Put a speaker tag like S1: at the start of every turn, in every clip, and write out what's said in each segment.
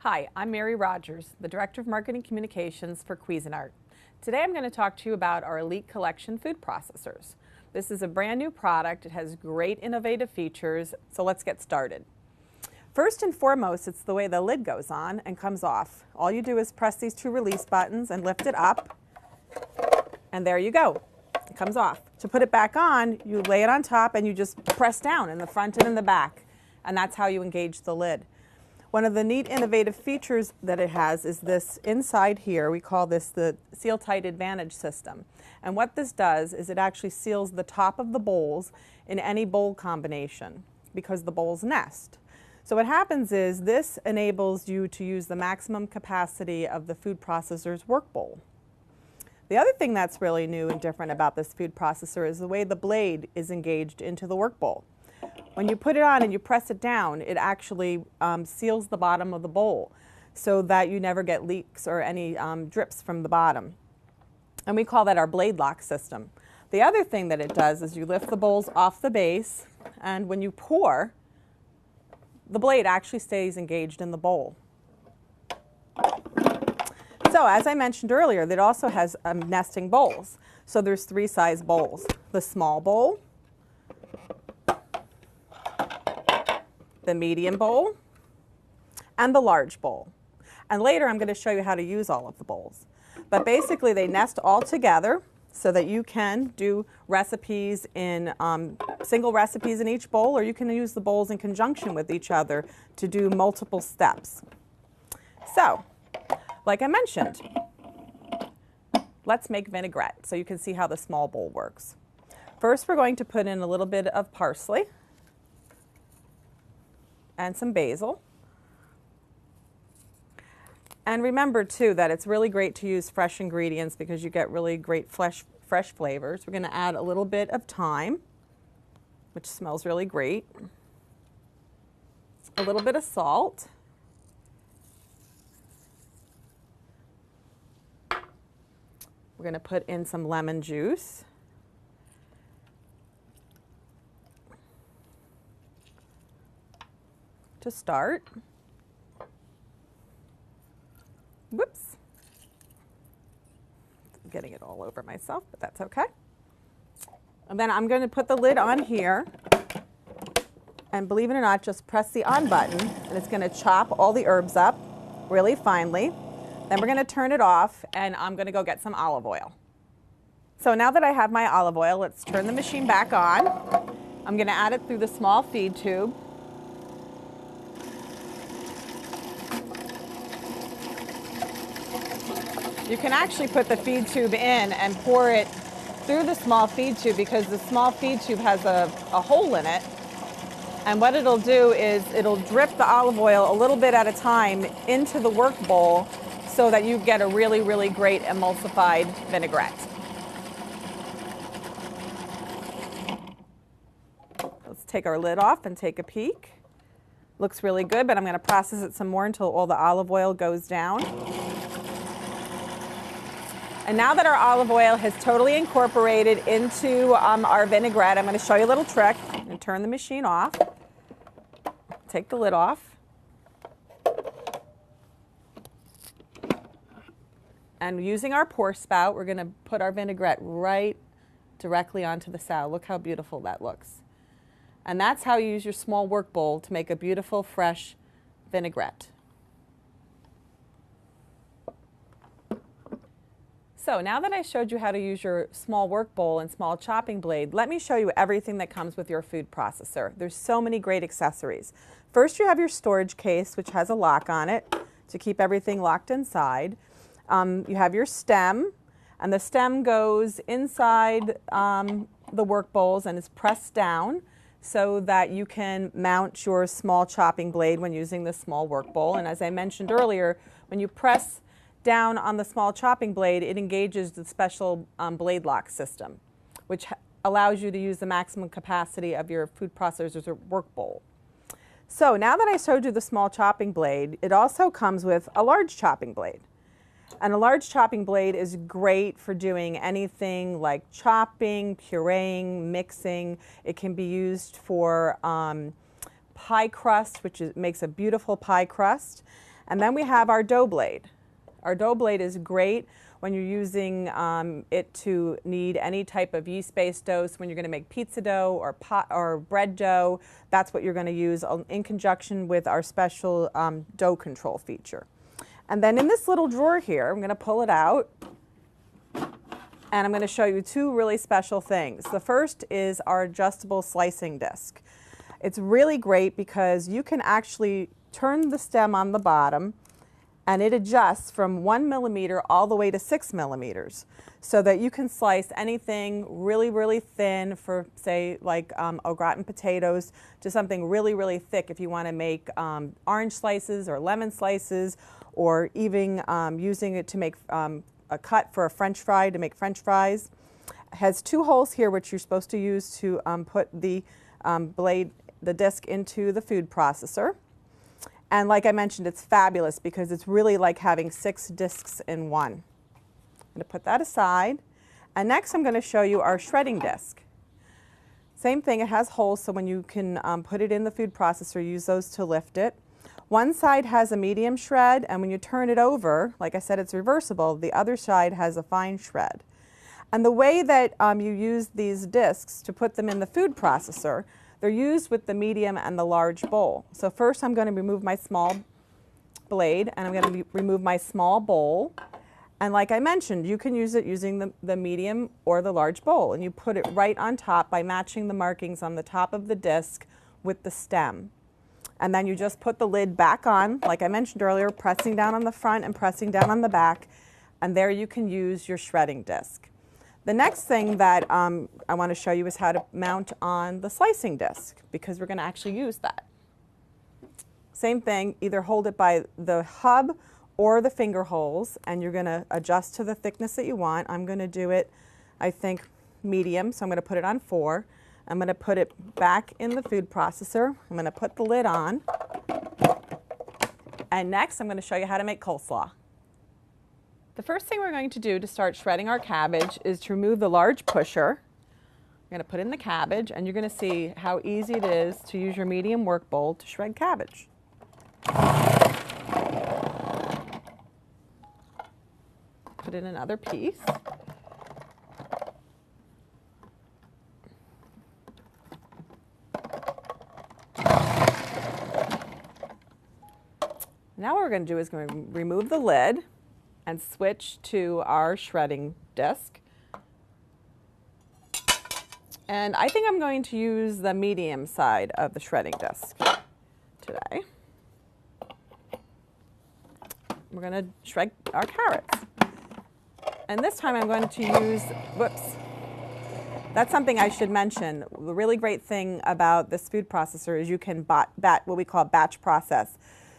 S1: Hi, I'm Mary Rogers, the Director of Marketing Communications for Cuisinart. Today I'm going to talk to you about our Elite Collection food processors. This is a brand new product. It has great innovative features, so let's get started. First and foremost, it's the way the lid goes on and comes off. All you do is press these two release buttons and lift it up, and there you go. It comes off. To put it back on, you lay it on top and you just press down in the front and in the back, and that's how you engage the lid. One of the neat innovative features that it has is this inside here. We call this the Seal Tight Advantage system. And what this does is it actually seals the top of the bowls in any bowl combination because the bowls nest. So what happens is this enables you to use the maximum capacity of the food processor's work bowl. The other thing that's really new and different about this food processor is the way the blade is engaged into the work bowl. When you put it on and you press it down, it actually seals the bottom of the bowl so that you never get leaks or any drips from the bottom. And we call that our blade lock system. The other thing that it does is you lift the bowls off the base, and when you pour, the blade actually stays engaged in the bowl. So as I mentioned earlier, it also has nesting bowls. So there's three size bowls: the small bowl, the medium bowl, and the large bowl. And later I'm going to show you how to use all of the bowls. But basically they nest all together so that you can do recipes in single recipes in each bowl, or you can use the bowls in conjunction with each other to do multiple steps. So, like I mentioned, let's make vinaigrette so you can see how the small bowl works. First we're going to put in a little bit of parsley and some basil. And remember too that it's really great to use fresh ingredients because you get really great fresh flavors. We're going to add a little bit of thyme, which smells really great. A little bit of salt. We're going to put in some lemon juice. To start. Whoops. I'm getting it all over myself, but that's okay. And then I'm going to put the lid on here, and believe it or not, just press the on button and it's going to chop all the herbs up really finely. Then we're going to turn it off, and I'm going to go get some olive oil. So now that I have my olive oil, let's turn the machine back on. I'm going to add it through the small feed tube. You can actually put the feed tube in and pour it through the small feed tube because the small feed tube has a hole in it. And what it'll do is it'll drip the olive oil a little bit at a time into the work bowl so that you get a really, really great emulsified vinaigrette. Let's take our lid off and take a peek. Looks really good, but I'm going to process it some more until all the olive oil goes down. And now that our olive oil has totally incorporated into our vinaigrette, I'm going to show you a little trick. I'm going to turn the machine off, take the lid off, and using our pour spout, we're going to put our vinaigrette right directly onto the salad. Look how beautiful that looks. And that's how you use your small work bowl to make a beautiful, fresh vinaigrette. So now that I showed you how to use your small work bowl and small chopping blade, let me show you everything that comes with your food processor. There's so many great accessories. First, you have your storage case, which has a lock on it to keep everything locked inside. You have your stem, and the stem goes inside the work bowls and is pressed down so that you can mount your small chopping blade when using the small work bowl. And as I mentioned earlier, when you press down on the small chopping blade, it engages the special blade lock system, which allows you to use the maximum capacity of your food processor's work bowl. So now that I showed you the small chopping blade, it also comes with a large chopping blade. And a large chopping blade is great for doing anything like chopping, pureeing, mixing. It can be used for pie crust, which makes a beautiful pie crust. And then we have our dough blade. Our dough blade is great when you're using it to knead any type of yeast-based dough. So when you're going to make pizza dough or bread dough, that's what you're going to use in conjunction with our special dough control feature. And then in this little drawer here, I'm going to pull it out, and I'm going to show you two really special things. The first is our adjustable slicing disc. It's really great because you can actually turn the stem on the bottom, and it adjusts from 1 millimeter all the way to 6 millimeters, so that you can slice anything really, really thin for, say, like au gratin potatoes, to something really, really thick if you want to make orange slices or lemon slices, or even using it to make a cut for a French fry, to make French fries. It has two holes here which you're supposed to use to put the disc into the food processor. And like I mentioned, it's fabulous because it's really like having 6 discs in one. I'm going to put that aside. And next I'm going to show you our shredding disc. Same thing, it has holes, so when you can put it in the food processor, use those to lift it. One side has a medium shred, and when you turn it over, like I said, it's reversible. The other side has a fine shred. And the way that you use these discs to put them in the food processor, they're used with the medium and the large bowl. So first I'm going to remove my small blade, and I'm going to remove my small bowl. And like I mentioned, you can use it using the medium or the large bowl. And you put it right on top by matching the markings on the top of the disc with the stem. And then you just put the lid back on, like I mentioned earlier, pressing down on the front and pressing down on the back. And there you can use your shredding disc. The next thing that I want to show you is how to mount on the slicing disc, because we're going to actually use that. Same thing, either hold it by the hub or the finger holes, and you're going to adjust to the thickness that you want. I'm going to do it, I think, medium, so I'm going to put it on 4. I'm going to put it back in the food processor. I'm going to put the lid on. And next, I'm going to show you how to make coleslaw. The first thing we're going to do to start shredding our cabbage is to remove the large pusher. You're going to put in the cabbage, and you're going to see how easy it is to use your medium work bowl to shred cabbage. Put in another piece. Now what we're going to do is going to remove the lid and switch to our shredding disc. And I think I'm going to use the medium side of the shredding disc today. We're going to shred our carrots. And this time I'm going to use, whoops, that's something I should mention. The really great thing about this food processor is you can what we call batch process.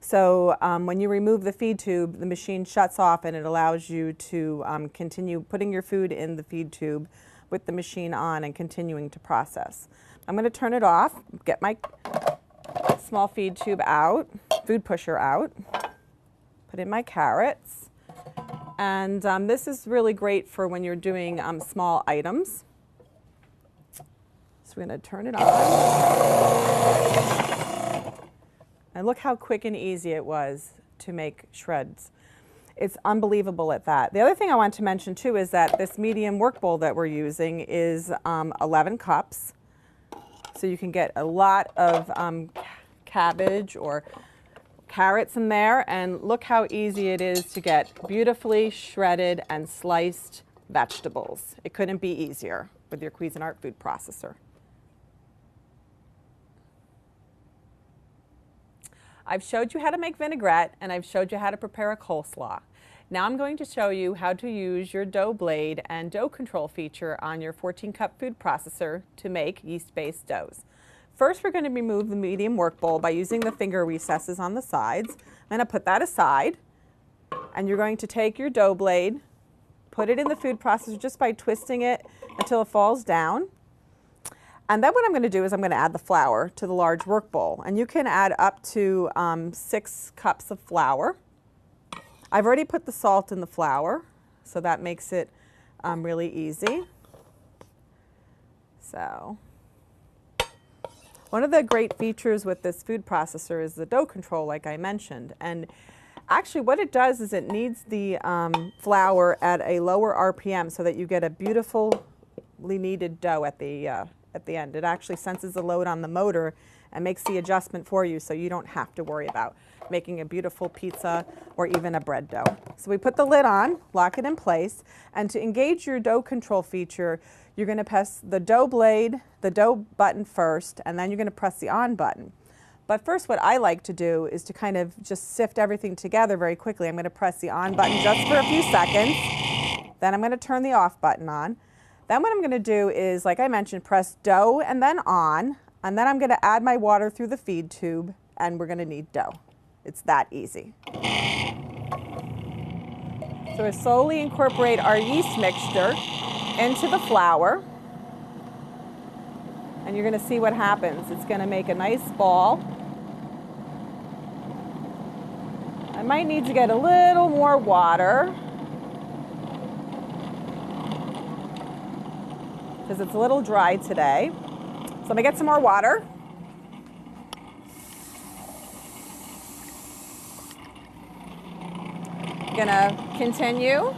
S1: So when you remove the feed tube, the machine shuts off, and it allows you to continue putting your food in the feed tube with the machine on and continuing to process. I'm going to turn it off, get my small feed tube out, food pusher out, put in my carrots. And this is really great for when you're doing small items. So we're going to turn it on. And look how quick and easy it was to make shreds. It's unbelievable at that. The other thing I want to mention too is that this medium work bowl that we're using is 11 cups. So you can get a lot of cabbage or carrots in there, and look how easy it is to get beautifully shredded and sliced vegetables. It couldn't be easier with your Cuisinart food processor. I've showed you how to make vinaigrette, and I've showed you how to prepare a coleslaw. Now I'm going to show you how to use your dough blade and dough control feature on your 14-cup food processor to make yeast-based doughs. First, we're going to remove the medium work bowl by using the finger recesses on the sides. I'm going to put that aside, and you're going to take your dough blade, put it in the food processor just by twisting it until it falls down. And then what I'm going to do is I'm going to add the flour to the large work bowl. And you can add up to 6 cups of flour. I've already put the salt in the flour, so that makes it really easy. So one of the great features with this food processor is the dough control, like I mentioned. And Actually, what it does is it kneads the flour at a lower RPM so that you get a beautifully kneaded dough at the end. It actually senses the load on the motor and makes the adjustment for you so you don't have to worry about making a beautiful pizza or even a bread dough. So we put the lid on, lock it in place, and to engage your dough control feature, you're going to press the dough blade, the dough button first, and then you're going to press the on button. But first, what I like to do is to kind of just sift everything together very quickly. I'm going to press the on button just for a few seconds. Then I'm going to turn the off button on. Then what I'm going to do is, like I mentioned, press dough and then on, and then I'm going to add my water through the feed tube, and we're going to knead dough. It's that easy. So we slowly incorporate our yeast mixture into the flour, and you're going to see what happens. It's going to make a nice ball. I might need to get a little more water because it's a little dry today. So let me get some more water. Gonna continue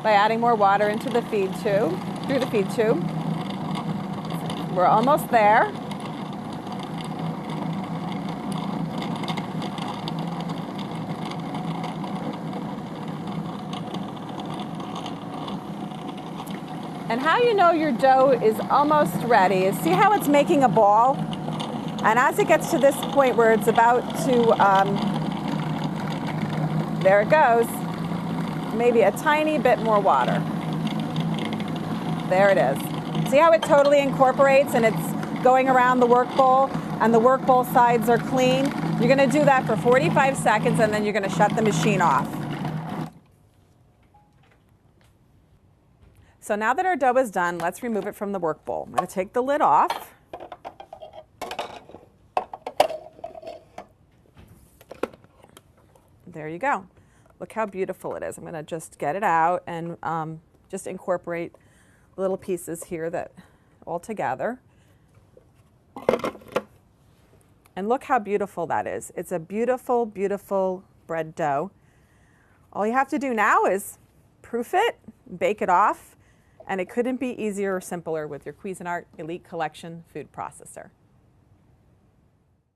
S1: by adding more water into the feed tube, through the feed tube. We're almost there. And how you know your dough is almost ready is see how it's making a ball? And as it gets to this point where it's about to, there it goes, maybe a tiny bit more water. There it is. See how it totally incorporates and it's going around the work bowl and the work bowl sides are clean? You're going to do that for 45 seconds and then you're going to shut the machine off. So now that our dough is done, let's remove it from the work bowl. I'm going to take the lid off. There you go. Look how beautiful it is. I'm going to just get it out and just incorporate little pieces here that all together. And look how beautiful that is. It's a beautiful, beautiful bread dough. All you have to do now is proof it, bake it off, and it couldn't be easier or simpler with your Cuisinart Elite Collection food processor.